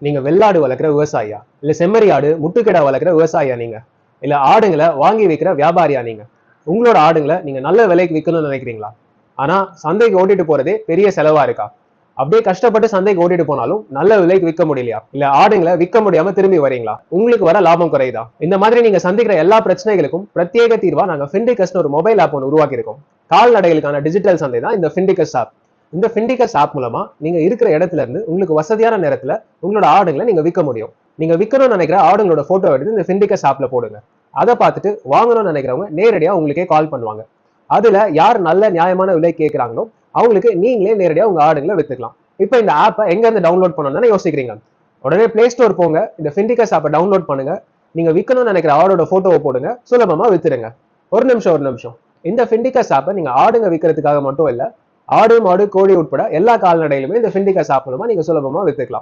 நீங்க வெள்ளாடு வளர்க்குற விவசாயியா, இல்ல செம்மறி ஆடு முட்டுக்கிடா வளர்க்குற விவசாயியா நீங்க, இல்ல ஆடுங்களை வாங்கி விற்கிற வியாபாரியா நீங்க? உங்களோட ஆடுங்களை நீங்க நல்ல விலைக்கு விற்கணும்னு நினைக்கிறீங்களா? ஆனா சந்தைக்கு ஓட்டிட்டு போறதே பெரிய செலவா இருக்கா? அப்படியே கஷ்டப்பட்டு சந்தைக்கு ஓட்டிட்டு போனாலும் நல்ல விலைக்கு விற்க முடியலையா? இல்ல ஆடுங்களை விற்க முடியாம திரும்பி வரீங்களா? உங்களுக்கு வர லாபம் குறையுதா? இந்த மாதிரி நீங்க சந்திக்கிற எல்லா பிரச்சனைகளுக்கும் பிரத்யேக தீர்வா நாங்க ஃபிண்டிகஸ்னு ஒரு மொபைல் ஆப் ஒன்று உருவாக்கி இருக்கோம். கால்நடைகளுக்கான டிஜிட்டல் சந்தை தான் இந்த ஃபிண்டிகஸ் ஆப். இந்த ஃபிண்டிகஸ் ஆப் மூலமா நீங்க இருக்கிற இடத்துல இருந்து உங்களுக்கு வசதியான நேரத்துல உங்களோட ஆடுங்களை நீங்க விற்க முடியும். நீங்க விற்கணும்னு நினைக்கிற ஆடுங்களோட போட்டோ எடுத்து இந்த ஃபிண்டிகஸ் ஆப்ல போடுங்க. அதை பார்த்துட்டு வாங்கணும்னு நினைக்கிறவங்க நேரடியா உங்களுக்கே கால் பண்ணுவாங்க. அதுல யார் நல்ல நியாயமான விலை கேட்கிறாங்களோ அவங்களுக்கு நீங்களே நேரடியா உங்க ஆடுங்களை வித்துக்கலாம். இப்ப இந்த ஆப்பை எங்க இருந்து டவுன்லோட் பண்ணணும்னு யோசிக்கிறீங்க? உடனே பிளே ஸ்டோர் போங்க, இந்த ஃபிண்டிகஸ் ஆப்பை டவுன்லோட் பண்ணுங்க. நீங்க விற்கணும்னு நினைக்கிற ஆடோட போட்டோவை போடுங்க, சுலபமா வித்துருங்க. ஒரு நிமிஷம். இந்த ஃபிண்டிகஸ் ஆப்பை நீங்க ஆடுங்க விற்கிறதுக்காக மட்டும் இல்ல, ஆடு மாடு கோழி உட்பட எல்லா கால்நடையிலுமே இந்த ஃபிண்டிகஸ் ஆப் மூலமா நீங்க சுலபமா வித்துக்கலாம்.